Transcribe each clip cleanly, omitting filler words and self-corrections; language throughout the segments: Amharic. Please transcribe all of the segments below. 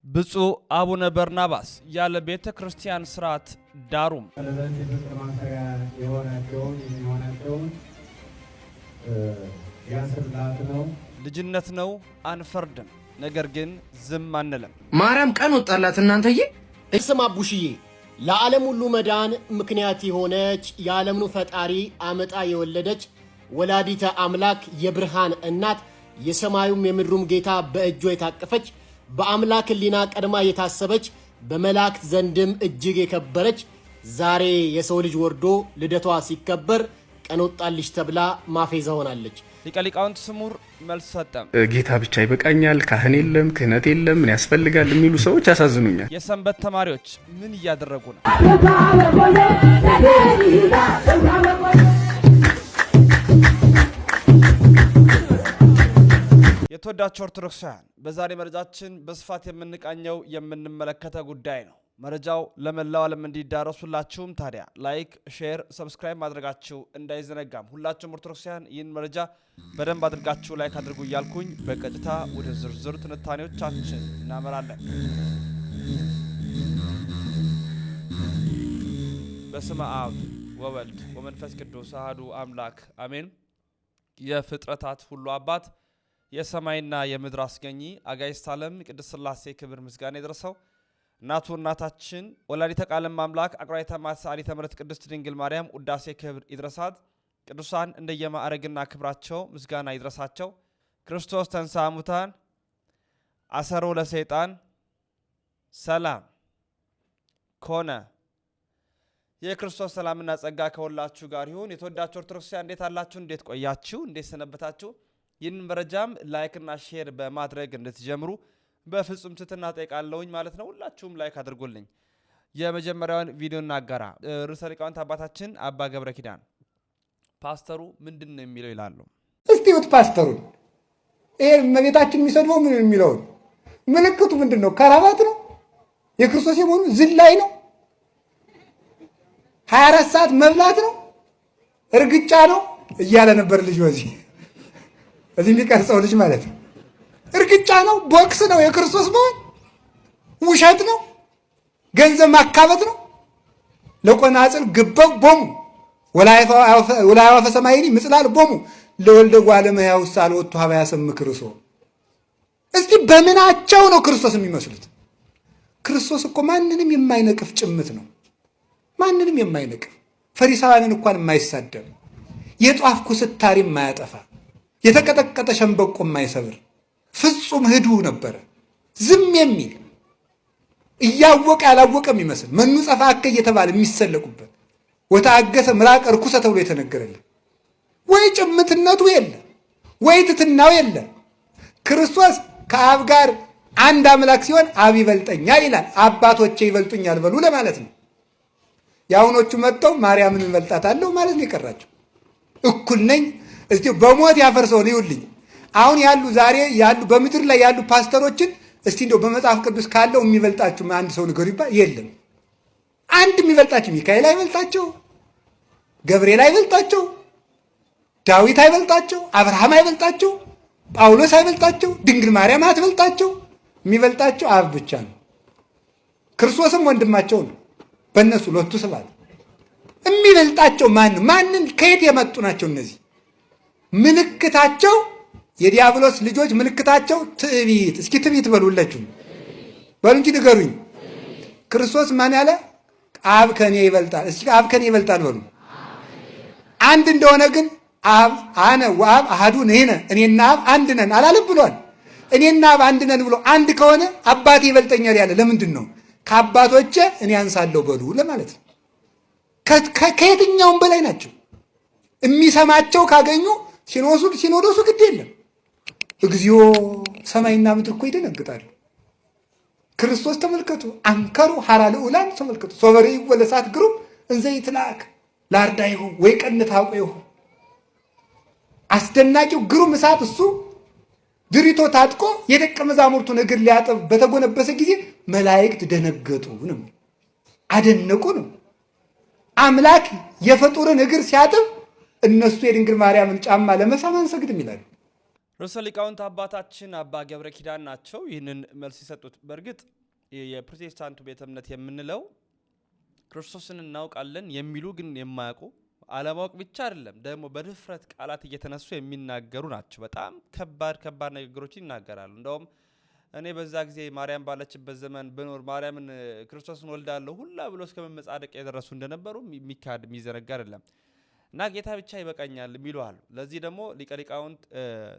ብፁዕ አቡነ በርናባስ ያለ ቤተ ክርስቲያን ስርዓት ዳሩም ልጅነት ነው አንፈርድም፣ ነገር ግን ዝም አንለም። ማርያም ቀን ወጣላት እናንተዬ። እስማ ቡሽዬ ለዓለም ሁሉ መዳን ምክንያት የሆነች የዓለምኑ ፈጣሪ አመጣ የወለደች ወላዲተ አምላክ የብርሃን እናት የሰማዩም የምድሩም ጌታ በእጇ የታቀፈች በአምላክ ሕሊና ቀድማ የታሰበች በመላእክት ዘንድም እጅግ የከበረች ዛሬ የሰው ልጅ ወርዶ ልደቷ ሲከበር ቀን ወጣልሽ ተብላ ማፌዛ ሆናለች። ሊቀ ሊቃውንት ስሙር መልስ ሰጠም። ጌታ ብቻ ይበቃኛል፣ ካህን የለም፣ ክህነት የለም፣ ምን ያስፈልጋል የሚሉ ሰዎች ያሳዝኑኛል። የሰንበት ተማሪዎች ምን እያደረጉ ነው? የተወዳችሁ ኦርቶዶክሳውያን በዛሬ መረጃችን በስፋት የምንቃኘው የምንመለከተው ጉዳይ ነው። መረጃው ለመላው ዓለም እንዲዳረሱላችሁም ታዲያ ላይክ፣ ሼር፣ ሰብስክራይብ ማድረጋችሁ እንዳይዘነጋም። ሁላችሁም ኦርቶዶክሳውያን ይህን መረጃ በደንብ አድርጋችሁ ላይክ አድርጉ እያልኩኝ በቀጥታ ወደ ዝርዝር ትንታኔዎቻችን እናመራለን። በስመ አብ ወወልድ ወመንፈስ ቅዱስ አሐዱ አምላክ አሜን። የፍጥረታት ሁሉ አባት የሰማይና የምድር አስገኚ አጋዕዝተ ዓለም ቅድስት ሥላሴ ክብር ምስጋና ይድረሰው። እናቱ እናታችን ወላዲተ ቃል አምላክ አቁራይተ ማት ሰዓሊተ ምሕረት ቅድስት ድንግል ማርያም ውዳሴ ክብር ይድረሳት። ቅዱሳን እንደየማዕረግና ክብራቸው ምስጋና ይድረሳቸው። ክርስቶስ ተንሥአ እሙታን አሰሮ ለሰይጣን ሰላም ኮነ። የክርስቶስ ሰላምና ጸጋ ከሁላችሁ ጋር ይሁን። የተወዳችሁ ኦርቶዶክሳውያን እንዴት አላችሁ? እንዴት ቆያችሁ? እንዴት ሰነበታችሁ? ይህን መረጃም ላይክና ሼር በማድረግ እንድትጀምሩ በፍጹም ትህትና ጠይቃለሁኝ ማለት ነው። ሁላችሁም ላይክ አድርጉልኝ። የመጀመሪያውን ቪዲዮ እናጋራ። ርዕሰ ሊቃውንት አባታችን አባ ገብረ ኪዳን ፓስተሩ ምንድን ነው የሚለው ይላሉ። እስቲ ወጥ ፓስተሩን ይሄ እመቤታችን የሚሰድበው ምን የሚለው ምልክቱ ምንድን ነው? ከራባት ነው? የክርስቶስ የመሆኑ ዝላይ ነው? 24 ሰዓት መብላት ነው? እርግጫ ነው እያለ ነበር ልጅ ወዚህ እዚህ የሚቀርጸው ልጅ ማለት ነው። እርግጫ ነው፣ ቦክስ ነው፣ የክርስቶስ መሆን ውሸት ነው፣ ገንዘብ ማካበት ነው። ለቆናጽል ግበው ቦሙ ወላይዋ ፈሰማይኒ ምጽላል ቦሙ ለወልደ እጓለ እመሕያው ሳልወጡ ሀበያ ሰም ክርስቶ። እስቲ በምናቸው ነው ክርስቶስ የሚመስሉት? ክርስቶስ እኮ ማንንም የማይነቅፍ ጭምት ነው። ማንንም የማይነቅፍ ፈሪሳውያንን እንኳን የማይሳደብ የጧፍ ኩስታሪ የማያጠፋ የተቀጠቀጠ ሸንበቆ የማይሰብር ፍጹም ህዱእ ነበረ። ዝም የሚል እያወቀ ያላወቀ የሚመስል መኑ ጸፋከ እየተባለ የሚሰለቁበት ወታገሰ ምራቅ ርኩሰ ተብሎ የተነገረልን ወይ ጭምትነቱ የለ ወይ ትትናው የለ። ክርስቶስ ከአብ ጋር አንድ አምላክ ሲሆን አብ ይበልጠኛል ይላል። አባቶቼ ይበልጡኛል በሉ ለማለት ነው። የአሁኖቹ መጥተው ማርያምን እንበልጣታለሁ ማለት ነው የቀራቸው። እኩል ነኝ እስቲ በሞት ያፈርሰው ነው ይውልኝ። አሁን ያሉ ዛሬ ያሉ በምድር ላይ ያሉ ፓስተሮችን እስቲ እንደው በመጽሐፍ ቅዱስ ካለው የሚበልጣችሁ አንድ ሰው ንገሩ ይባል የለም። አንድ የሚበልጣችሁ ሚካኤል አይበልጣቸው፣ ገብርኤል አይበልጣቸው፣ ዳዊት አይበልጣቸው፣ አብርሃም አይበልጣቸው፣ ጳውሎስ አይበልጣቸው፣ ድንግል ማርያም አትበልጣቸው። የሚበልጣቸው አብ ብቻ ነው። ክርስቶስም ወንድማቸው ነው። በእነሱ ለቱ ስባት የሚበልጣቸው ማንን ከየት የመጡ ናቸው እነዚህ? ምልክታቸው የዲያብሎስ ልጆች ምልክታቸው ትዕቢት። እስኪ ትዕቢት በሉላችሁ በሉ እንጂ ንገሩኝ። ክርስቶስ ማን ያለ? አብ ከኔ ይበልጣል። እስኪ አብ ከኔ ይበልጣል በሉ። አንድ እንደሆነ ግን አብ አነ ወአብ አሐዱ ነን፣ እኔና አብ አንድ ነን አላለም ብሏል። እኔና አብ አንድ ነን ብሎ አንድ ከሆነ አባቴ ይበልጠኛል ያለ ለምንድን ነው? ከአባቶቼ እኔ አንሳለሁ በሉ ለማለት ነው። ከየትኛውም በላይ ናቸው። የሚሰማቸው ካገኙ ሲኖዶሱ ግድ የለም። እግዚኦ ሰማይና ምድር እኮ ይደነግጣሉ። ክርስቶስ ተመልከቱ፣ አንከሩ ሐራ ልዑላን ተመልከቱ። ሶበሬ ወለሳት ግሩም እንዘ ይትላክ ላርዳይሁ ወይ ቀንት አውቀይሁ። አስደናቂው ግሩም እሳት እሱ ድሪቶ ታጥቆ የደቀ መዛሙርቱን እግር ሊያጠብ በተጎነበሰ ጊዜ መላእክት ደነገጡ ነው፣ አደነቁ ነው። አምላክ የፍጡርን እግር ሲያጥብ እነሱ የድንግል ማርያምን ጫማ ለመሳም አንሰግድም ይላሉ። ርዕሰ ሊቃውንት አባታችን አባ ገብረ ኪዳን ናቸው ይህንን መልስ የሰጡት። በእርግጥ የፕሮቴስታንቱ ቤተ እምነት የምንለው ክርስቶስን እናውቃለን የሚሉ ግን የማያውቁ አለማወቅ ብቻ አይደለም ደግሞ በድፍረት ቃላት እየተነሱ የሚናገሩ ናቸው። በጣም ከባድ ንግግሮችን ይናገራሉ። እንደውም እኔ በዛ ጊዜ ማርያም ባለችበት ዘመን በኖር ማርያምን ክርስቶስን ወልዳለሁ ሁላ ብሎ እስከ መመጻደቅ የደረሱ እንደነበሩ የሚካድ የሚዘነጋ አይደለም። እና ጌታ ብቻ ይበቃኛል የሚሉ አሉ። ለዚህ ደግሞ ሊቀ ሊቃውንት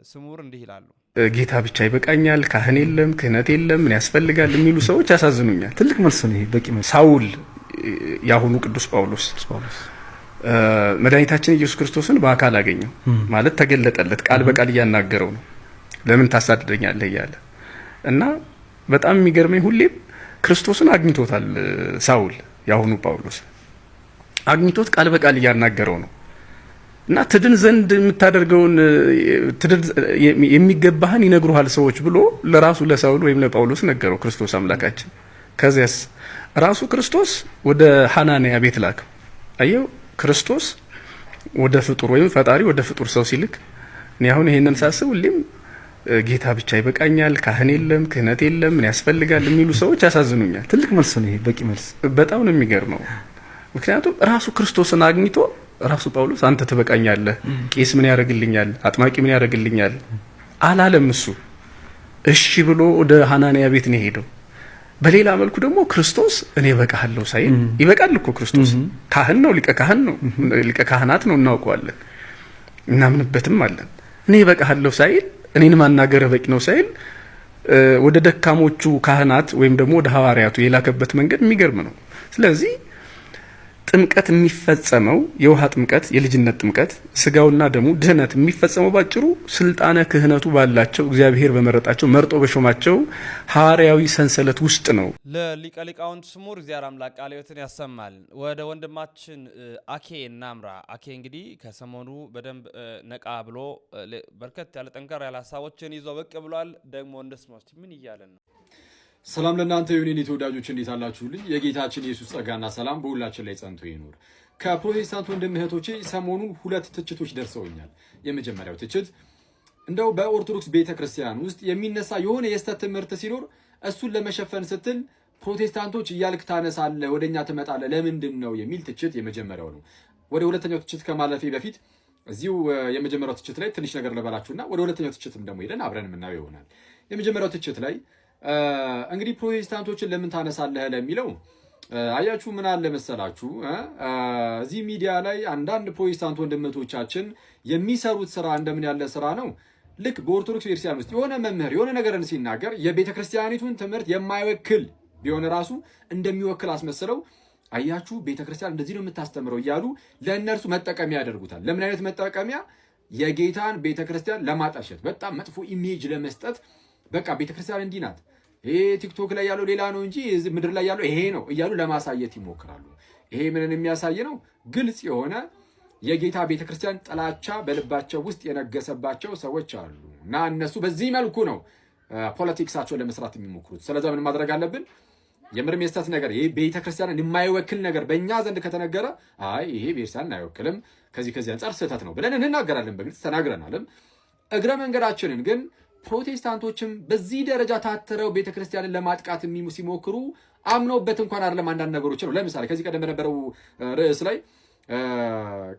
ስሙር እንዲህ ይላሉ። ጌታ ብቻ ይበቃኛል፣ ካህን የለም፣ ክህነት የለም፣ ምን ያስፈልጋል የሚሉ ሰዎች ያሳዝኑኛል። ትልቅ መልስ ነው ይሄ፣ በቂ መልስ። ሳውል ያሁኑ ቅዱስ ጳውሎስ መድኃኒታችን ኢየሱስ ክርስቶስን በአካል አገኘው ማለት ተገለጠለት፣ ቃል በቃል እያናገረው ነው። ለምን ታሳድደኛለህ እያለ እና በጣም የሚገርመኝ ሁሌም ክርስቶስን አግኝቶታል። ሳውል ያሁኑ ጳውሎስ አግኝቶት ቃል በቃል እያናገረው ነው እና ትድን ዘንድ የምታደርገውን ትድን የሚገባህን ይነግሩሃል ሰዎች ብሎ ለራሱ ለሳውል ወይም ለጳውሎስ ነገረው ክርስቶስ አምላካችን። ከዚያስ ራሱ ክርስቶስ ወደ ሐናንያ ቤት ላከው። አየው ክርስቶስ ወደ ፍጡር ወይም ፈጣሪ ወደ ፍጡር ሰው ሲልክ እኔ አሁን ይሄንን ሳስብ ሁሌም ጌታ ብቻ ይበቃኛል፣ ካህን የለም፣ ክህነት የለም፣ ምን ያስፈልጋል የሚሉ ሰዎች ያሳዝኑኛል። ትልቅ መልስ ነው ይሄ፣ በቂ መልስ። በጣም ነው የሚገርመው። ምክንያቱም ራሱ ክርስቶስን አግኝቶ ራሱ ጳውሎስ አንተ ትበቃኛለህ፣ ቄስ ምን ያደርግልኛል፣ አጥማቂ ምን ያደርግልኛል አላለም። እሱ እሺ ብሎ ወደ ሐናንያ ቤት ነው ሄደው። በሌላ መልኩ ደግሞ ክርስቶስ እኔ በቃለሁ ሳይል ይበቃል እኮ ክርስቶስ ካህን ነው፣ ሊቀ ካህን ነው፣ ሊቀ ካህናት ነው፣ እናውቀዋለን፣ እናምንበትም አለን። እኔ በቃለሁ ሳይል እኔን ማናገር በቂ ነው ሳይል ወደ ደካሞቹ ካህናት ወይም ደግሞ ወደ ሐዋርያቱ የላከበት መንገድ የሚገርም ነው። ስለዚህ ጥምቀት የሚፈጸመው የውሃ ጥምቀት፣ የልጅነት ጥምቀት፣ ስጋውና ደሙ ድህነት የሚፈጸመው ባጭሩ ስልጣነ ክህነቱ ባላቸው እግዚአብሔር በመረጣቸው መርጦ በሾማቸው ሐዋርያዊ ሰንሰለት ውስጥ ነው። ለሊቀ ሊቃውንት ስሙር እግዚአብሔር አምላክ ቃለ ሕይወትን ያሰማል። ወደ ወንድማችን አኬ እናምራ። አኬ እንግዲህ ከሰሞኑ በደንብ ነቃ ብሎ በርከት ያለ ጠንካራ ያለ ሀሳቦችን ይዞ ብቅ ብሏል። ደግሞ እንደስማው እስቲ ምን እያለን ነው? ሰላም ለእናንተ ይሁን የኔ ተወዳጆች፣ እንዴት አላችሁልኝ? የጌታችን ኢየሱስ ጸጋና ሰላም በሁላችን ላይ ጸንቶ ይኑር። ከፕሮቴስታንት ወንድም እህቶቼ ሰሞኑን ሁለት ትችቶች ደርሰውኛል። የመጀመሪያው ትችት እንደው በኦርቶዶክስ ቤተክርስቲያን ውስጥ የሚነሳ የሆነ የስተት ትምህርት ሲኖር እሱን ለመሸፈን ስትል ፕሮቴስታንቶች እያልክ ታነሳለህ፣ ወደኛ ትመጣለህ፣ ለምንድን ነው የሚል ትችት የመጀመሪያው ነው። ወደ ሁለተኛው ትችት ከማለፌ በፊት እዚሁ የመጀመሪያው ትችት ላይ ትንሽ ነገር ልበላችሁና ወደ ሁለተኛው ትችትም ደግሞ ሄደን አብረን የምናየው ይሆናል። የመጀመሪያው ትችት ላይ እንግዲህ ፕሮቴስታንቶችን ለምን ታነሳለህ ለሚለው አያችሁ ምን አለ መሰላችሁ፣ እዚህ ሚዲያ ላይ አንዳንድ ፕሮቴስታንት ወንድሞቻችን የሚሰሩት ስራ እንደምን ያለ ስራ ነው። ልክ በኦርቶዶክስ ቤተክርስቲያን ውስጥ የሆነ መምህር የሆነ ነገርን ሲናገር የቤተክርስቲያኒቱን ትምህርት የማይወክል ቢሆን ራሱ እንደሚወክል አስመስለው አያችሁ ቤተክርስቲያን እንደዚህ ነው የምታስተምረው እያሉ ለእነርሱ መጠቀሚያ ያደርጉታል። ለምን አይነት መጠቀሚያ? የጌታን ቤተክርስቲያን ለማጣሸት፣ በጣም መጥፎ ኢሜጅ ለመስጠት። በቃ ቤተክርስቲያን እንዲህ ናት፣ ይሄ ቲክቶክ ላይ ያለው ሌላ ነው እንጂ ምድር ላይ ያለው ይሄ ነው እያሉ ለማሳየት ይሞክራሉ። ይሄ ምንን የሚያሳይ ነው? ግልጽ የሆነ የጌታ ቤተክርስቲያን ጥላቻ በልባቸው ውስጥ የነገሰባቸው ሰዎች አሉ እና እነሱ በዚህ መልኩ ነው ፖለቲክሳቸውን ለመስራት የሚሞክሩት። ስለዚህ ምን ማድረግ አለብን? የምርም የስተት ነገር ይሄ ቤተክርስቲያንን የማይወክል ነገር በእኛ ዘንድ ከተነገረ አይ ይሄ ቤተክርስቲያንን አይወክልም ከዚህ አንጻር ስህተት ነው ብለን እንናገራለን። በግልጽ ተናግረናልም። እግረ መንገዳችንን ግን ፕሮቴስታንቶችም በዚህ ደረጃ ታትረው ቤተክርስቲያንን ለማጥቃት ሲሞክሩ አምነውበት እንኳን አይደለም አንዳንድ ነገሮች ነው። ለምሳሌ ከዚህ ቀደም በነበረው ርዕስ ላይ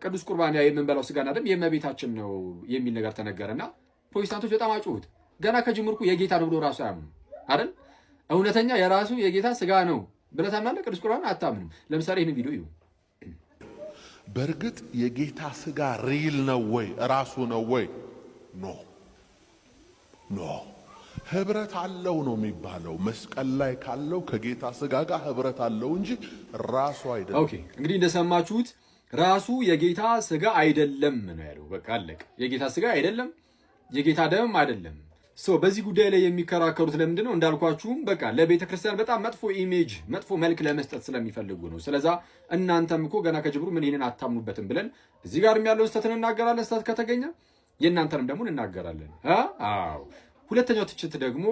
ቅዱስ ቁርባን የምንበላው ስጋና ደም የእመቤታችን ነው የሚል ነገር ተነገረና ፕሮቴስታንቶች በጣም አጩሁት። ገና ከጅምርኩ የጌታ ነው ብሎ ራሱ አያምኑ አይደል? እውነተኛ የራሱ የጌታ ስጋ ነው ብለህ ታምናለህ? ቅዱስ ቁርባን አታምንም። ለምሳሌ ይህን ቪዲዮ እዩ። በእርግጥ የጌታ ስጋ ሪል ነው ወይ ራሱ ነው ወይ? ኖ ህብረት አለው ነው የሚባለው። መስቀል ላይ ካለው ከጌታ ስጋ ጋር ህብረት አለው እንጂ ራሱ አይደለም። ኦኬ እንግዲህ እንደሰማችሁት ራሱ የጌታ ስጋ አይደለም ነው ያለው። በቃ አለቀ። የጌታ ስጋ አይደለም፣ የጌታ ደም አይደለም። በዚህ ጉዳይ ላይ የሚከራከሩት ለምንድን ነው? እንዳልኳችሁም በቃ ለቤተ ክርስቲያን በጣም መጥፎ ኢሜጅ መጥፎ መልክ ለመስጠት ስለሚፈልጉ ነው። ስለዛ እናንተም እኮ ገና ከጅብሩ ምን ይሄንን አታምኑበትም ብለን እዚህ ጋርም ያለው ስህተትን እናገራለን። ስህተት ከተገኘ የእናንተንም ደግሞ እናገራለን። አዎ ሁለተኛው ትችት ደግሞ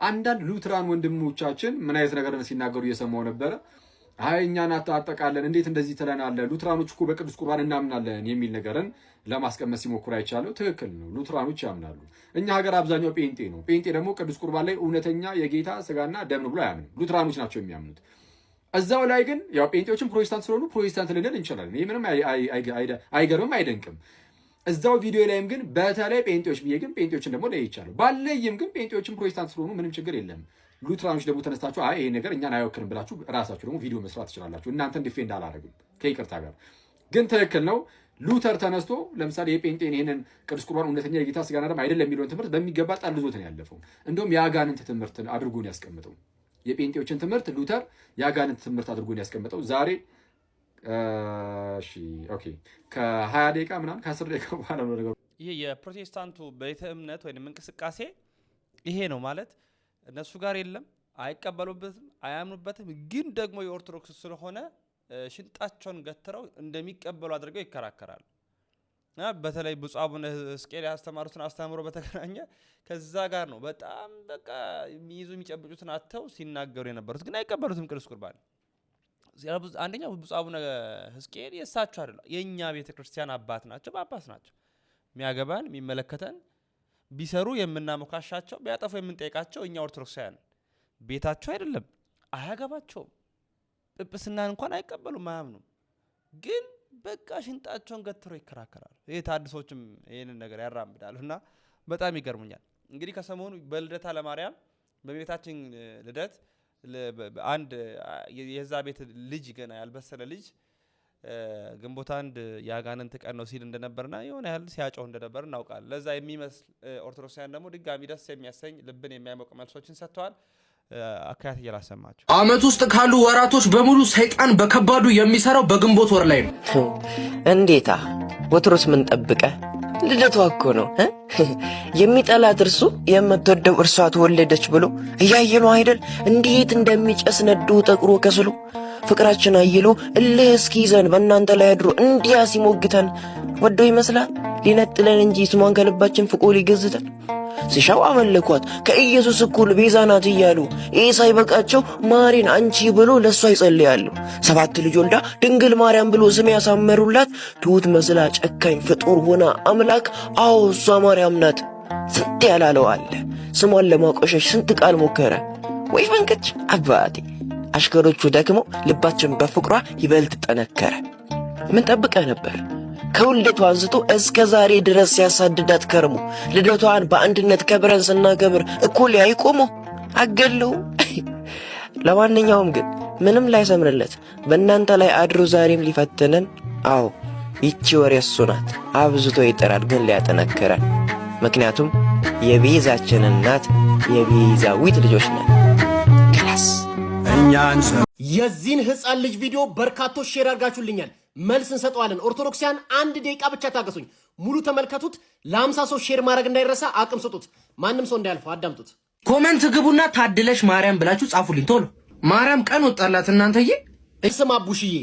አንዳንድ ሉትራን ወንድሞቻችን ምን አይነት ነገርን ሲናገሩ እየሰማው ነበረ። አይ እኛን አጣጣቃለን እንዴት እንደዚህ ትለናለህ? ሉትራኖች እኮ በቅዱስ ቁርባን እናምናለን የሚል ነገርን ለማስቀመጥ ሲሞክሩ አይቻለሁ። ትክክል ነው፣ ሉትራኖች ያምናሉ። እኛ ሀገር አብዛኛው ጴንጤ ነው። ጴንጤ ደግሞ ቅዱስ ቁርባን ላይ እውነተኛ የጌታ ስጋና ደም ነው ብሎ አያምንም። ሉትራኖች ናቸው የሚያምኑት። እዛው ላይ ግን ያው ጴንጤዎችም ፕሮቴስታንት ስለሆኑ ፕሮቴስታንት ልንል እንችላለን። ይህ ምንም አይገርምም፣ አይደንቅም። እዛው ቪዲዮ ላይም ግን በተለይ ጴንጤዎች ብዬ ግን ጴንጤዎችን ደግሞ ለይቻለሁ። ባለይም ግን ጴንጤዎችም ፕሮቴስታንት ስለሆኑ ምንም ችግር የለም። ሉትራኖች ደግሞ ተነስታችሁ አይ ይሄ ነገር እኛን አይወክልም ብላችሁ ራሳችሁ ደግሞ ቪዲዮ መስራት ትችላላችሁ። እናንተን ዲፌንድ አላደርግም ከይቅርታ ጋር። ግን ትክክል ነው። ሉተር ተነስቶ ለምሳሌ የጴንጤን ይሄንን ቅዱስ ቁርባን እውነተኛ የጌታ ስጋና ደም አይደለም የሚለውን ትምህርት በሚገባ ጠልዞት ነው ያለፈው። እንደውም የአጋንንት ትምህርት አድርጎ ነው ያስቀምጠው። የጴንጤዎችን ትምህርት ሉተር የአጋንንት ትምህርት አድርጎ ነው ያስቀምጠው። ዛሬ ኦኬ ከ20 ደቂቃ ምናምን ከ10 ደቂቃ በኋላ ነው ነገሩ። ይሄ የፕሮቴስታንቱ ቤተ እምነት ወይም እንቅስቃሴ ይሄ ነው ማለት እነሱ ጋር የለም፣ አይቀበሉበትም፣ አያምኑበትም። ግን ደግሞ የኦርቶዶክስ ስለሆነ ሽንጣቸውን ገትረው እንደሚቀበሉ አድርገው ይከራከራሉ። በተለይ ብፁዕ አቡነ ሕዝቅኤል ያስተማሩትን አስተምሮ በተገናኘ ከዛ ጋር ነው በጣም በቃ የሚይዙ የሚጨብጡትን አተው ሲናገሩ የነበሩት። ግን አይቀበሉትም ቅዱስ ቁርባን። አንደኛው ብፁዕ አቡነ ሕዝቅኤል የእሳቸው አይደለም፣ የእኛ ቤተክርስቲያን አባት ናቸው፣ ጳጳስ ናቸው። የሚያገባን የሚመለከተን ቢሰሩ የምናሞካሻቸው ቢያጠፉ የምንጠይቃቸው እኛ ኦርቶዶክሳውያን ቤታቸው አይደለም፣ አያገባቸውም። ጵጵስናን እንኳን አይቀበሉም፣ አያምኑም። ግን በቃ ሽንጣቸውን ገትረው ይከራከራሉ። ይሄ ታድሶችም ይሄንን ነገር ያራምዳሉ እና በጣም ይገርሙኛል። እንግዲህ ከሰሞኑ በልደታ ለማርያም በቤታችን ልደት አንድ የዛ ቤት ልጅ ገና ያልበሰለ ልጅ ግንቦት አንድ የአጋንንት ቀን ነው ሲል እንደነበርና የሆነ ያህል ሲያጮህ እንደነበር እናውቃለን። ለዛ የሚመስል ኦርቶዶክሳውያን ደግሞ ድጋሚ ደስ የሚያሰኝ ልብን የሚያሞቅ መልሶችን ሰጥተዋል። አካያት እያላሰማቸው አመት ውስጥ ካሉ ወራቶች በሙሉ ሰይጣን በከባዱ የሚሰራው በግንቦት ወር ላይ ነው። እንዴታ ወትሮስ ምን ጠብቀ? ልደቷ እኮ ነው። የሚጠላት እርሱ የምትወደው እርሷ ተወለደች ብሎ እያየነው አይደል? እንዴት እንደሚጨስ ነዶ ጠቁሮ ከስሎ ፍቅራችን አይሎ እልህ እስኪይዘን በእናንተ ላይ አድሮ እንዲያ ሲሞግተን ወዶ ይመስላል ሊነጥለን እንጂ ስሟን ከልባችን ፍቆ ሊገዝተን። ሲሻው አመለኳት ከኢየሱስ እኩል ቤዛ ናት እያሉ ይህ ሳይበቃቸው ማሪን አንቺ ብሎ ለእሷ ይጸልያሉ። 7 ልጅ ወልዳ ድንግል ማርያም ብሎ ስም ያሳመሩላት ትሁት መስላ ጨካኝ ፍጡር ሆና አምላክ አዎ እሷ ማርያም ናት። ስንት ያላለው አለ ስሟን ለማቆሸሽ ስንት ቃል ሞከረ። ወይ ፈንክች አባቴ አሽከሮቹ ደግሞ ልባችን በፍቅሯ ይበልጥ ጠነከረ። ምን ጠብቀህ ነበር? ከውልደቷ አንስቶ እስከ ዛሬ ድረስ ሲያሳድዳት ከርሞ ልደቷን በአንድነት ከብረን ስናከብር እኩል አይቆሞ አገለው። ለማንኛውም ግን ምንም ላይሰምርለት በእናንተ ላይ አድሮ ዛሬም ሊፈትነን። አዎ ይቺ ወር የሱ ናት። አብዝቶ ይጠራል ግን ሊያጠነክረን። ምክንያቱም የቤዛችን እናት የቤዛዊት ልጆች ነን። ክላስ የዚህን ህፃን ልጅ ቪዲዮ በርካቶች ሼር አድርጋችሁልኛል። መልስ እንሰጠዋለን። ኦርቶዶክሲያን 1 ደቂቃ ብቻ ታገሱኝ። ሙሉ ተመልከቱት። ለ50 ሰው ሼር ማድረግ እንዳይረሳ አቅም ስጡት። ማንም ሰው እንዳያልፈው አዳምጡት። ኮሜንት ግቡና ታድለሽ ማርያም ብላችሁ ጻፉልኝ ቶሎ። ማርያም ቀን ወጣላት እናንተዬ። ስም አቡሽዬ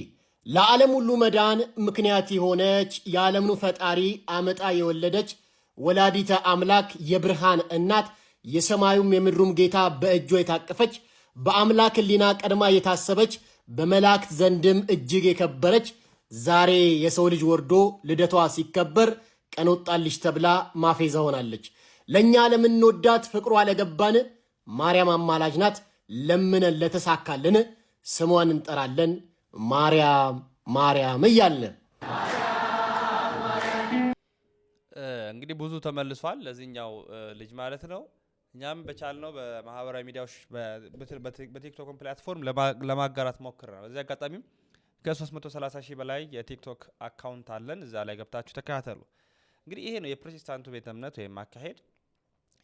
ለዓለም ሁሉ መዳን ምክንያት የሆነች የዓለምኑ ፈጣሪ አመጣ የወለደች ወላዲተ አምላክ የብርሃን እናት የሰማዩም የምድሩም ጌታ በእጇ የታቀፈች በአምላክ ሕሊና ቀድማ የታሰበች በመላእክት ዘንድም እጅግ የከበረች ዛሬ የሰው ልጅ ወርዶ ልደቷ ሲከበር ቀን ወጣልሽ ተብላ ማፌዛ ሆናለች። ለእኛ ለምንወዳት ፍቅሯ ለገባን ማርያም አማላጅ ናት። ለምነን ለተሳካልን ስሟን እንጠራለን ማርያም ማርያም እያልን። እንግዲህ ብዙ ተመልሷል ለዚህኛው ልጅ ማለት ነው። እኛም በቻልነው በማህበራዊ ሚዲያዎች በቲክቶክ ፕላትፎርም ለማጋራት ሞክረናል። በዚህ አጋጣሚም ከ330 ሺህ በላይ የቲክቶክ አካውንት አለን። እዛ ላይ ገብታችሁ ተከታተሉ። እንግዲህ ይሄ ነው የፕሮቴስታንቱ ቤተ እምነት ወይም አካሄድ።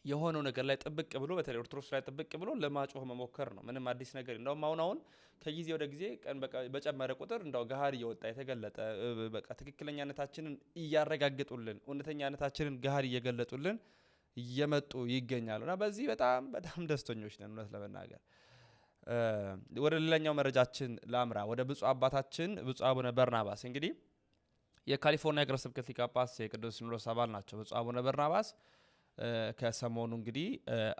የሆነው ነገር ላይ ጥብቅ ብሎ በተለይ ኦርቶዶክስ ላይ ጥብቅ ብሎ ለማጮህ መሞከር ነው። ምንም አዲስ ነገር እንደውም አሁን ከጊዜ ወደ ጊዜ ቀን በጨመረ ቁጥር እንደው ገሃድ እየወጣ የተገለጠ በቃ ትክክለኛነታችንን እያረጋግጡልን እውነተኛነታችንን ገሃድ እየገለጡልን እየመጡ ይገኛሉና በዚህ በጣም በጣም ደስተኞች ነን። እውነት ለመናገር ወደ ሌላኛው መረጃችን ላምራ። ወደ ብፁዕ አባታችን ብፁዕ አቡነ በርናባስ እንግዲህ የካሊፎርኒያ ሀገረ ስብከት ሊቀ ጳጳስ የቅዱስ ሲኖዶስ አባል ናቸው። ብፁዕ አቡነ በርናባስ ከሰሞኑ እንግዲህ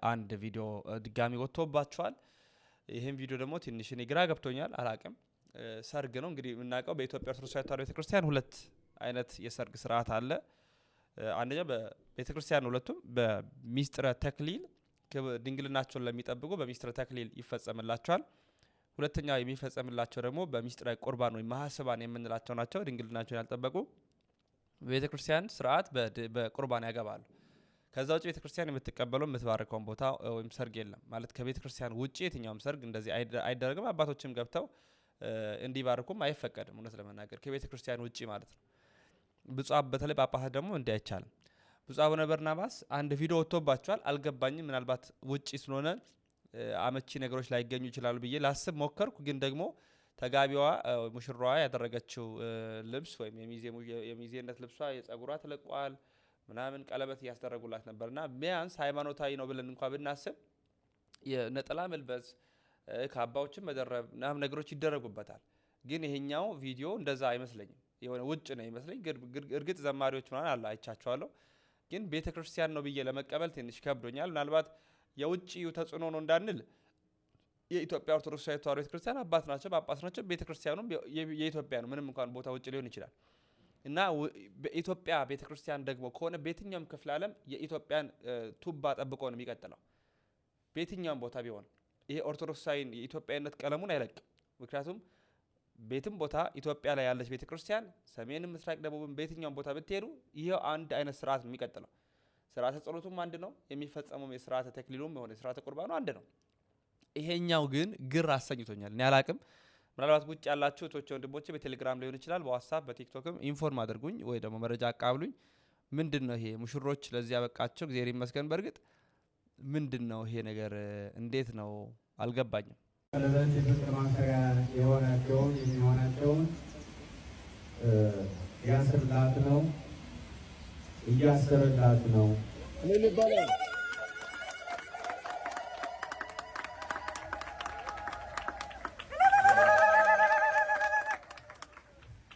አንድ ቪዲዮ ድጋሚ ወጥቶባቸዋል። ይህም ቪዲዮ ደግሞ ትንሽ እኔ ግራ ገብቶኛል፣ አላቅም። ሰርግ ነው እንግዲህ የምናውቀው በኢትዮጵያ ኦርቶዶክስ ተዋሕዶ ቤተክርስቲያን ሁለት አይነት የሰርግ ስርዓት አለ አንደኛው በቤተክርስቲያን ሁለቱም በሚስጥረ ተክሊል ድንግልናቸውን ለሚጠብቁ በሚስጥረ ተክሊል ይፈጸምላቸዋል ሁለተኛው የሚፈጸምላቸው ደግሞ በሚስጥረ ቁርባን ወይ ማህሰባን የምንላቸው ናቸው ድንግልናቸውን ያልጠበቁ በቤተክርስቲያን ስርዓት በቁርባን ያገባሉ ከዛ ውጪ ቤተክርስቲያን የምትቀበለው የምትባረከው ቦታ ወይም ሰርግ የለም ማለት ከቤተክርስቲያን ውጪ የትኛውም ሰርግ እንደዚህ አይደረግም አባቶችም ገብተው እንዲባርኩም አይፈቀድም እውነት ለመናገር ከቤተክርስቲያን ውጪ ማለት ነው ብፁዕ በተለይ ጳጳሳት ደግሞ እንዲያይቻልም ብፁዕ አቡነ በርናባስ አንድ ቪዲዮ ወጥቶባቸዋል አልገባኝም ምናልባት ውጪ ስለሆነ አመቺ ነገሮች ላይ ይገኙ ይችላሉ ብዬ ላስብ ሞከርኩ ግን ደግሞ ተጋቢዋ ሙሽራዋ ያደረገችው ልብስ ወይም የሚዜነት ልብሷ የጸጉሯ ተለቋል ምናምን ቀለበት ያስደረጉላት ነበርና ቢያንስ ሃይማኖታዊ ነው ብለን እንኳን ብናስብ የነጠላ መልበስ ካባዎችን መደረብ ምናምን ነገሮች ይደረጉበታል ግን ይሄኛው ቪዲዮ እንደዛ አይመስለኝም የሆነ ውጭ ነው ይመስለኝ እርግጥ ዘማሪዎች ምናምን አላ አይቻቸዋለሁ ግን ቤተክርስቲያን ነው ብዬ ለመቀበል ትንሽ ከብዶኛል ምናልባት የውጪው ተጽዕኖ ነው እንዳንል የኢትዮጵያ ኦርቶዶክስ ተዋሕዶ ቤተክርስቲያን አባት ናቸው ጳጳስ ናቸው ቤተክርስቲያኑም የኢትዮጵያ ነው ምንም እንኳን ቦታ ውጭ ሊሆን ይችላል እና በኢትዮጵያ ቤተክርስቲያን ደግሞ ከሆነ በየትኛውም ክፍለ ዓለም የኢትዮጵያን ቱባ ጠብቆ ነው የሚቀጥለው በየትኛውም ቦታ ቢሆን ይሄ ኦርቶዶክሳዊን የኢትዮጵያዊነት ቀለሙን አይለቅም ምክንያቱም ቤትም ቦታ ኢትዮጵያ ላይ ያለች ቤተክርስቲያን ሰሜንም ምስራቅ ደቡብም በየትኛውም ቦታ ብትሄዱ ይሄው አንድ አይነት ስርዓት ነው የሚቀጥለው ስርዓተ ጸሎቱም አንድ ነው የሚፈጸመው የስርዓተ ተክሊሉም የሆነ የስርዓተ ቁርባኑ አንድ ነው ይሄኛው ግን ግር አሰኝቶኛል እኔ አላቅም ምናልባት ውጭ ያላችሁ እህቶቼ ወንድሞቼ በቴሌግራም ሊሆን ይችላል በዋትስአፕ በቲክቶክም ኢንፎርም አድርጉኝ ወይ ደግሞ መረጃ አቃብሉኝ ምንድነው ይሄ ሙሽሮች ለዚህ ያበቃቸው እግዚአብሔር ይመስገን በርግጥ ምንድነው ይሄ ነገር እንዴት ነው አልገባኝም ቀለበት የፍቅር ማሰሪያ የሆናቸውን የሚሆናቸውን ያስርላት ነው እያሰረላት ነው ምን ይባላል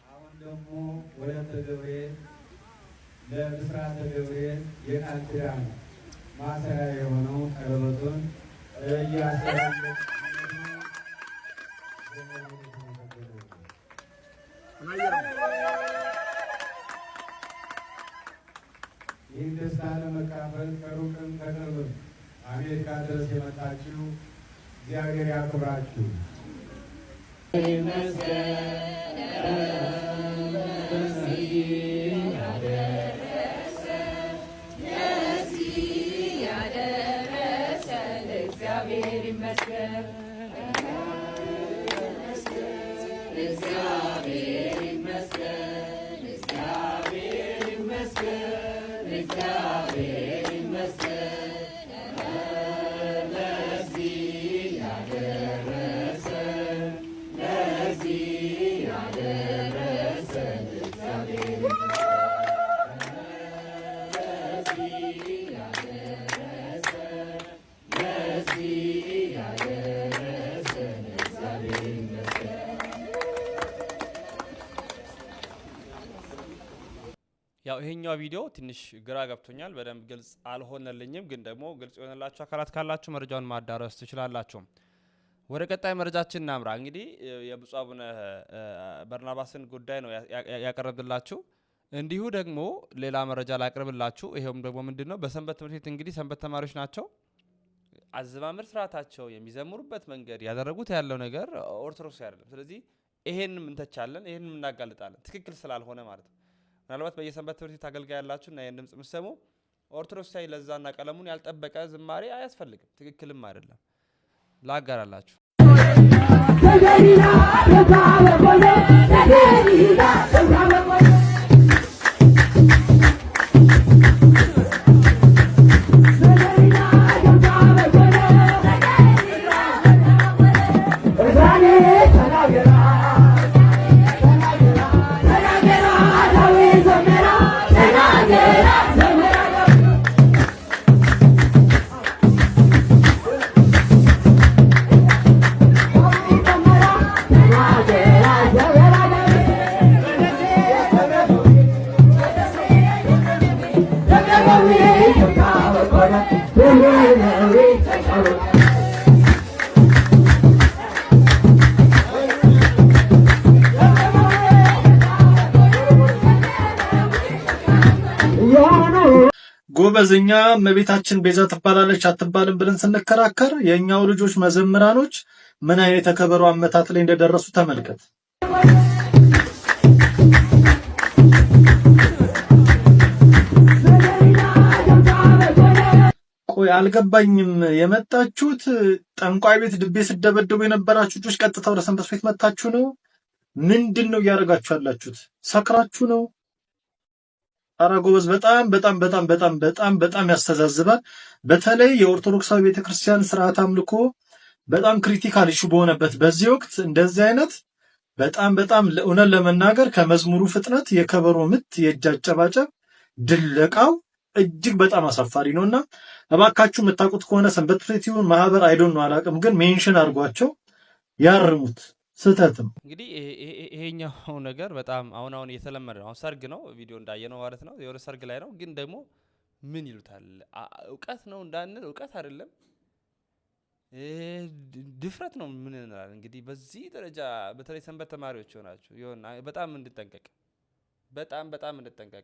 አሁን ደግሞ ወለተ ገብርኤል ለብስራተ ገብርኤል የቃል ኪዳን ማሰሪያ የሆነው ቀለበቱን እያሰረላት ይህን ደስታ ለመካፈል ከሩቅም ከቅርብም አሜሪካ ድረስ የመጣችሁ እግዚአብሔር ያክብራችሁ። እግዚአብሔር ይመስገን እግዚአብሔር ይመስገን እግዚአብሔር ይመስገን እግዚአብሔር ይመስገን ለዚህ ያደረሰን እግዚአብሔር ያው ይሄኛው ቪዲዮ ትንሽ ግራ ገብቶኛል በደንብ ግልጽ አልሆነልኝም ግን ደግሞ ግልጽ የሆነላችሁ አካላት ካላችሁ መረጃውን ማዳረስ ትችላላችሁ ወደ ቀጣይ መረጃችን እናምራ እንግዲህ የብፁዕ አቡነ በርናባስን ጉዳይ ነው ያቀርብላችሁ እንዲሁ ደግሞ ሌላ መረጃ ላቀርብላችሁ ይሄውም ደግሞ ምንድነው በሰንበት ትምህርት ቤት እንግዲህ ሰንበት ተማሪዎች ናቸው አዘማመር ስርዓታቸው የሚዘምሩበት መንገድ ያደረጉት ያለው ነገር ኦርቶዶክስ አይደለም ስለዚህ ይሄንን እንተቻለን ይሄንን እናጋልጣለን ትክክል ስላልሆነ ማለት ነው ምናልባት በየሰንበት ትምህርት ቤት አገልጋይ ያላችሁና ይሄን ድምጽ ምሰሙ ኦርቶዶክሳዊ ለዛና ቀለሙን ያልጠበቀ ዝማሬ አያስፈልግም ትክክልም አይደለም ላጋራላችሁ ጎበዝኛ እመቤታችን ቤዛ ትባላለች አትባልም ብለን ስንከራከር የኛው ልጆች መዘምራኖች ምን አይነት ተከበሩ አመታት ላይ እንደደረሱ ተመልከት። ቆይ አልገባኝም። የመጣችሁት ጠንቋይ ቤት ድቤ ስደበደቡ የነበራችሁ ልጆች ቀጥታ ወደ ሰንበት ቤት መጣችሁ ነው? ምንድነው እያደረጋችሁ ያላችሁት? ሰክራችሁ ነው? ኧረ ጎበዝ፣ በጣም ያስተዛዝባል። በተለይ የኦርቶዶክሳዊ ቤተክርስቲያን ስርዓት አምልኮ በጣም ክሪቲካል ኢሹ በሆነበት በዚህ ወቅት እንደዚህ አይነት በጣም ለእውነት ለመናገር ከመዝሙሩ ፍጥነት የከበሮ ምት የእጅ አጨባጨብ ድለቃው እጅግ በጣም አሳፋሪ ነውና እባካችሁ የምታውቁት ከሆነ ሰንበት ቤት ይሁን ማህበር አይዶን ነው አላውቅም፣ ግን ሜንሽን አድርጓቸው ያርሙት። ስህተትም እንግዲህ ይሄኛው ነገር በጣም አሁን እየተለመደ ነው። አሁን ሰርግ ነው ቪዲዮ እንዳየነው ማለት ነው። የሆነ ሰርግ ላይ ነው፣ ግን ደግሞ ምን ይሉታል እውቀት ነው እንዳንል እውቀት አይደለም ድፍረት ነው። ምን እንላለን እንግዲህ በዚህ ደረጃ በተለይ ሰንበት ተማሪዎች ሆናችሁ ይሆን በጣም እንድጠንቀቅ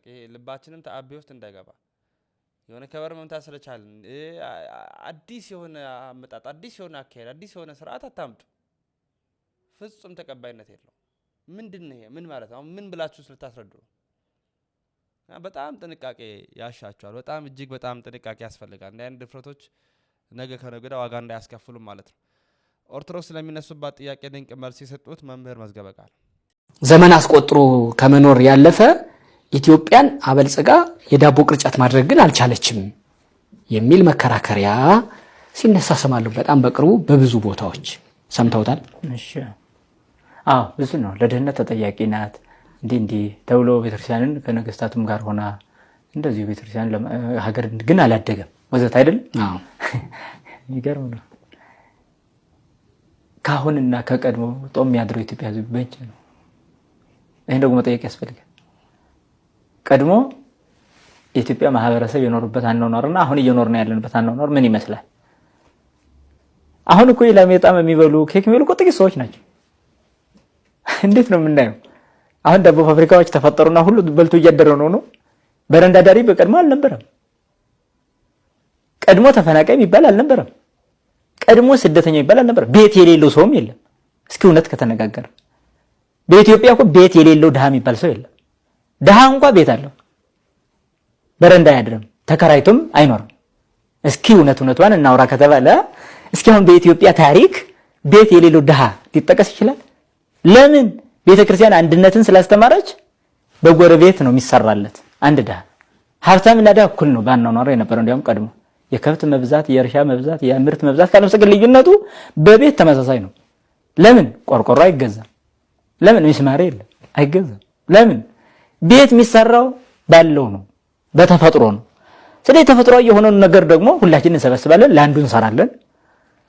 ይሄ ልባችንም ተአቢ ውስጥ እንዳይገባ የሆነ ከበር መምታት ስለቻልን አዲስ የሆነ አመጣጥ አዲስ የሆነ አካሄድ አዲስ የሆነ ስርዓት አታምጡ። ፍጹም ተቀባይነት የለው። ምንድነው ይሄ? ምን ማለት ነው? ምን ብላችሁ ስለታስረዱ በጣም ጥንቃቄ ያሻቸዋል። በጣም እጅግ በጣም ጥንቃቄ ያስፈልጋል። እንደ አይነት ድፍረቶች ነገ ከነገ ወዲያ ዋጋ እንዳያስከፍሉም ማለት ነው። ኦርቶዶክስ ስለሚነሱባት ጥያቄ ድንቅ መልስ የሰጡት መምህር መዝገበ ቃል ዘመን አስቆጥሮ ከመኖር ያለፈ ኢትዮጵያን አበልጽጋ የዳቦ ቅርጫት ማድረግ ግን አልቻለችም የሚል መከራከሪያ ሲነሳ ሰማለሁ። በጣም በቅርቡ በብዙ ቦታዎች ሰምተውታል። እሺ አዎ፣ ብዙ ነው። ለድህነት ተጠያቂ ናት እንዲህ ተብሎ ቤተክርስቲያንን ከነገስታቱም ጋር ሆና እንደዚሁ ቤተክርስቲያን ሀገር ግን አላደገም ወዘተ አይደል? አዎ ይገርም ነው። ካሁንና ከቀድሞ ጦም ያድረው ኢትዮጵያ ህዝብ በእጅ ነው። ይሄን ደግሞ መጠየቅ ያስፈልጋል። ቀድሞ የኢትዮጵያ ማህበረሰብ የኖርበት አኗኗርና አሁን እየኖርና ያለንበት አኗኗር ምን ይመስላል? አሁን እኮ ለሜጣም የሚበሉ ኬክ የሚበሉ እኮ ጥቂት ሰዎች ናቸው። እንዴት ነው የምናየው? አሁን ዳቦ ፋብሪካዎች ተፈጠሩና ሁሉ በልቶ እያደረ ነው። በረንዳ ዳሪ በቀድሞ አልነበረም። ቀድሞ ተፈናቃይ የሚባል አልነበረም። ቀድሞ ስደተኛ የሚባል አልነበረም። ቤት የሌለው ሰውም የለም። እስኪ እውነት ከተነጋገረ በኢትዮጵያ እኮ ቤት የሌለው ድሃ የሚባል ሰው የለም። ድሃ እንኳን ቤት አለው፣ በረንዳ አያድርም፣ ተከራይቶም አይኖርም። እስኪ እውነቷን እናውራ ከተባለ እስኪ አሁን በኢትዮጵያ ታሪክ ቤት የሌለው ድሃ ሊጠቀስ ይችላል? ለምን? ቤተክርስቲያን አንድነትን ስላስተማረች በጎረቤት ነው የሚሰራለት። አንድ ድሃ ሀብታምና ድሃ እኩል ነው ባናኗራ የነበረው። እንዲያውም ቀድሞ የከብት መብዛት፣ የእርሻ መብዛት፣ የምርት መብዛት ካልመሰገን ልዩነቱ በቤት ተመሳሳይ ነው። ለምን? ቆርቆሮ አይገዛም። ለምን? ሚስማር የለም አይገዛም። ለምን? ቤት የሚሰራው ባለው ነው፣ በተፈጥሮ ነው። ስለዚህ ተፈጥሯዊ የሆነውን ነገር ደግሞ ሁላችንን እንሰበስባለን፣ ለአንዱ እንሰራለን፣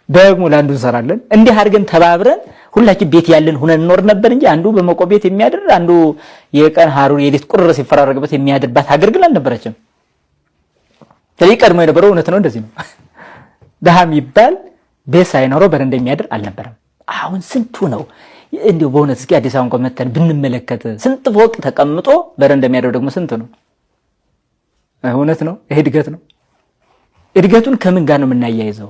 ደግሞ ለአንዱ እንሰራለን። እንዲህ አድርገን ተባብረን ሁላችን ቤት ያለን ሆነን እንኖር ነበር እንጂ አንዱ በመቆ ቤት የሚያድር አንዱ የቀን ሐሩር የሌት ቁርር ሲፈራረቅበት የሚያድርባት ሀገር ግን አልነበረችም። ስለዚህ ቀድሞ የነበረው እውነት ነው፣ እንደዚህ ነው። ድሃ የሚባል ቤት ሳይኖረው በረንዳ የሚያድር አልነበረም። አሁን ስንቱ ነው እንዲሁ በእውነት እስኪ አዲስ አበባ እንኳን መተን ብንመለከት ስንት ፎቅ ተቀምጦ በረንዳ የሚያድር ደግሞ ስንት ነው? እውነት ነው። ይሄ እድገት ነው። እድገቱን ከምን ጋር ነው የምናያይዘው?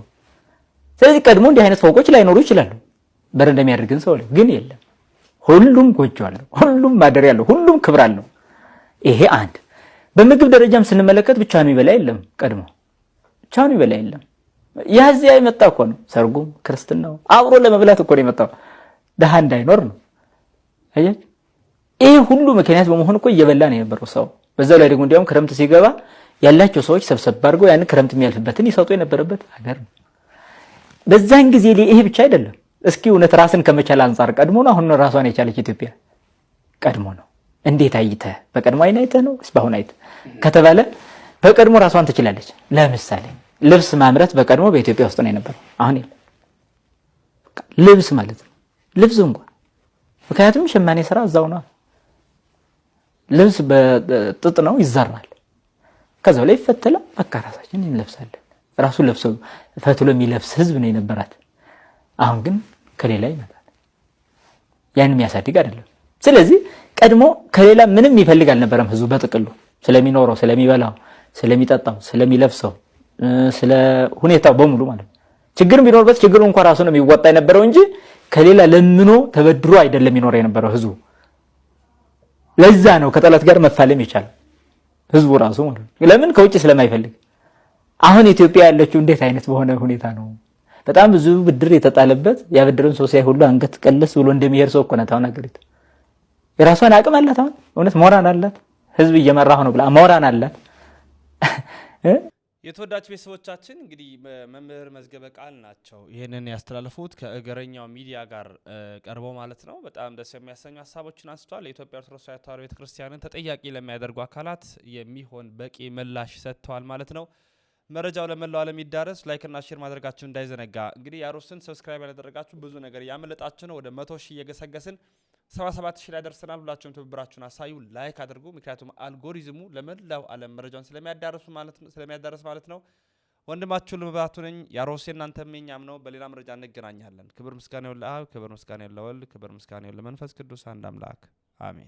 ስለዚህ ቀድሞ እንዲህ አይነት ፎቆች ላይኖሩ ይችላሉ። በረንዳ የሚያደርግን ሰው ግን የለም። ሁሉም ጎጆ አለው፣ ሁሉም ማደሪያ አለው፣ ሁሉም ክብር አለው። ይሄ አንድ። በምግብ ደረጃም ስንመለከት ብቻውን የሚበላ የለም። ቀድሞ ብቻውን የሚበላ የለም። ያዚያ የመጣ እኮ ነው። ሰርጉም ክርስትናው አብሮ ለመብላት እኮ ነው የመጣው። ድሃ እንዳይኖር ነው። አየህ፣ ይሄ ሁሉ ምክንያት በመሆን እኮ እየበላ ነው የነበረው ሰው። በዛው ላይ ደግሞ እንዲያውም ክረምት ሲገባ ያላቸው ሰዎች ሰብሰብ አድርገው ያን ክረምት የሚያልፍበትን ይሰጡ የነበረበት ሀገር ነው። በዛን ጊዜ ይሄ ብቻ አይደለም። እስኪ እውነት ራስን ከመቻል አንፃር ቀድሞ ነው አሁን ራሷን የቻለች ኢትዮጵያ? ቀድሞ ነው። እንዴት አይተህ? በቀድሞ አይን አይተህ ነው እስባሁን አይተህ ከተባለ በቀድሞ ራሷን ትችላለች። ለምሳሌ ልብስ ማምረት በቀድሞ በኢትዮጵያ ውስጥ ነው የነበረው፣ አሁን የለም። ልብስ ማለት ነው ልብስ እንኳን ምክንያቱም ሸማኔ ስራ እዛው ነው። ልብስ በጥጥ ነው ይዘራል፣ ከዛው ላይ ይፈተላል። በቃ ራሳችን እንለብሳለን። ራሱ ለብሶ ፈትሎ የሚለብስ ህዝብ ነው የነበራት። አሁን ግን ከሌላ ይመጣል፣ ያን የሚያሳድግ አይደለም። ስለዚህ ቀድሞ ከሌላ ምንም ይፈልግ አልነበረም ህዝቡ በጥቅሉ ስለሚኖረው ስለሚበላው ስለሚጠጣው ስለሚለብሰው ስለ ሁኔታው በሙሉ ማለት ነው። ችግር ቢኖርበት ችግሩ እንኳን ራሱ ነው የሚወጣ የነበረው እንጂ ከሌላ ለምኖ ተበድሮ አይደለም ይኖር የነበረው ህዝቡ። ለዛ ነው ከጠላት ጋር መፋለም ይቻላል ህዝቡ ራሱ ማለት ነው። ለምን ከውጭ ስለማይፈልግ። አሁን ኢትዮጵያ ያለችው እንዴት አይነት በሆነ ሁኔታ ነው? በጣም ብዙ ብድር የተጣለበት ያበደረን ሰው ሳይ ሁሉ አንገት ቀለስ ብሎ እንደሚሄድ ሰው እኮ ነው ታውና ገሪት የራሷን አቅም አላት። አሁን እውነት ሞራን አላት። ህዝብ እየመራሁ ነው ብላ ሞራን አላት። የተወዳጅ ቤተሰቦቻችን እንግዲህ መምህር መዝገበ ቃል ናቸው ይሄንን ያስተላልፉት ከእገረኛው ሚዲያ ጋር ቀርበው ማለት ነው። በጣም ደስ የሚያሰኙ ሀሳቦችን አንስተዋል። የኢትዮጵያ ኦርቶዶክስ ተዋሕዶ ቤተክርስቲያንን ተጠያቂ ለሚያደርጉ አካላት የሚሆን በቂ ምላሽ ሰጥተዋል ማለት ነው። መረጃው ለመላው ዓለም ይዳረስ። ላይክ እና ሼር ማድረጋችሁ እንዳይዘነጋ። እንግዲህ ያሮስን ሰብስክራይብ ያላደረጋችሁ ብዙ ነገር ያመለጣችሁ ነው። ወደ 100,000 እየገሰገስን 77,000 ላይ ደርሰናል። ሁላችሁም ትብብራችሁን አሳዩ፣ ላይክ አድርጉ። ምክንያቱም አልጎሪዝሙ ለመላው ዓለም መረጃውን ስለሚያዳርስ ማለት ነው። ወንድማችሁ ልምባቱ ነኝ። ያሮስ እናንተም እኛም ነው። በሌላ መረጃ እንገናኛለን። ክብር ምስጋና ይሁን ለአብ፣ ክብር ምስጋና ይሁን ለወልድ፣ ክብር ምስጋና ይሁን ለመንፈስ ቅዱስ አንድ አምላክ አሜን።